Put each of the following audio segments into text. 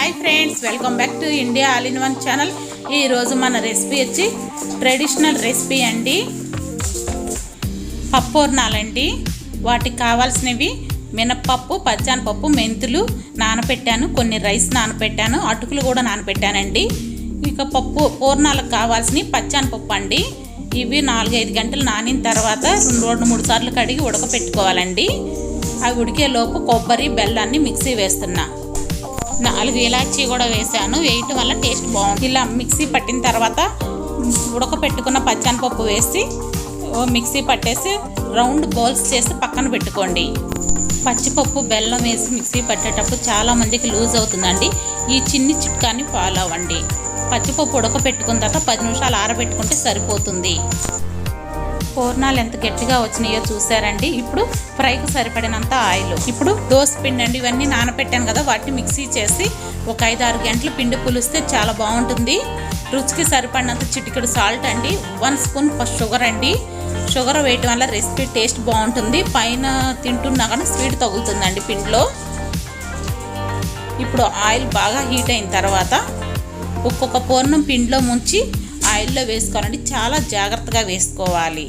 Hi friends, welcome back to India all in one channel. ఈరోజు మన recipe వచ్చి traditional recipe అండి, పప్పూర్నాలండి. వాటికి కావాల్సినవి మినప్పప్పు, పచ్చానపప్పు, మెంతులు నానబెట్టాను, కొన్ని రైస్ నానబెట్టాను, అటుకులు కూడా నానబెట్టానండి. ఇక పప్పు పూర్ణాలకు కావాల్సినవి పచ్చానపప్పు అండి. ఇవి 4-5 గంటలు నానిన తర్వాత 2-3 సార్లు కడిగి ఉడకపెట్టుకోవాలండి. అవి ఉడికేలోపు కొబ్బరి, బెల్లాన్ని మిక్సీ వేస్తున్నా. 4 ఇలాచీ కూడా వేసాను, వేయటం వల్ల టేస్ట్ బాగుంటుంది. ఇలా మిక్సీ పట్టిన తర్వాత ఉడకపెట్టుకున్న పచ్చానపప్పు వేసి మిక్సీ పట్టేసి రౌండ్ బౌల్స్ చేసి పక్కన పెట్టుకోండి. పచ్చిపప్పు, బెల్లం వేసి మిక్సీ పట్టేటప్పుడు చాలామందికి లూజ్ అవుతుందండి. ఈ చిన్ని చిట్కాని ఫాలో అవ్వండి. పచ్చిపప్పు ఉడకపెట్టుకున్న తర్వాత 10 నిమిషాలు ఆరబెట్టుకుంటే సరిపోతుంది. పూర్ణాలు ఎంత గట్టిగా వచ్చినాయో చూసారండి. ఇప్పుడు ఫ్రైకి సరిపడినంత ఆయిల్. ఇప్పుడు దోస పిండి అండి, ఇవన్నీ నానబెట్టాను కదా, వాటిని మిక్సీ చేసి ఒక 5-6 గంటలు పిండి పులిస్తే చాలా బాగుంటుంది. రుచికి సరిపడినంత చిటికెడు సాల్ట్ అండి, 1 స్పూన్ షుగర్ అండి. షుగర్ వేయటం వల్ల రెసిపీ టేస్ట్ బాగుంటుంది. పైన తింటున్నా కానీ స్వీట్ తగులుతుందండి పిండిలో. ఇప్పుడు ఆయిల్ బాగా హీట్ అయిన తర్వాత ఒక్కొక్క పూర్ణం పిండిలో ముంచి ఆయిల్లో వేసుకోవాలండి. చాలా జాగ్రత్తగా వేసుకోవాలి.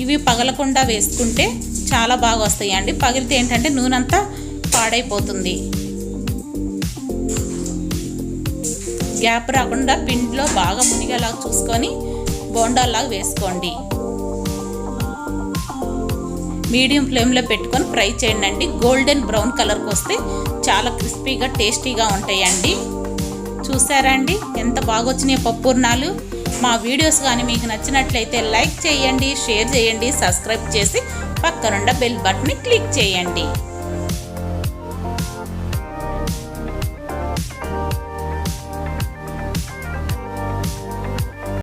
ఇవి పగలకుండా వేసుకుంటే చాలా బాగా వస్తాయండి. పగిలితే ఏంటంటే నూనె అంతా పాడైపోతుంది. గ్యాప్ రాకుండా పిండిలో బాగా మునిగేలాగా చూసుకొని బోండాల్లాగా వేసుకోండి. మీడియం ఫ్లేమ్లో పెట్టుకొని ఫ్రై చేయండి. గోల్డెన్ బ్రౌన్ కలర్కి వస్తే చాలా క్రిస్పీగా టేస్టీగా ఉంటాయండి. చూసారా అండి ఎంత బాగా వచ్చినాయి పప్పూర్ణాలు. మా వీడియోస్ కానీ మీకు నచ్చినట్లయితే లైక్ చేయండి, షేర్ చేయండి, సబ్స్క్రైబ్ చేసి పక్కనున్న బెల్ బటన్ని క్లిక్ చేయండి.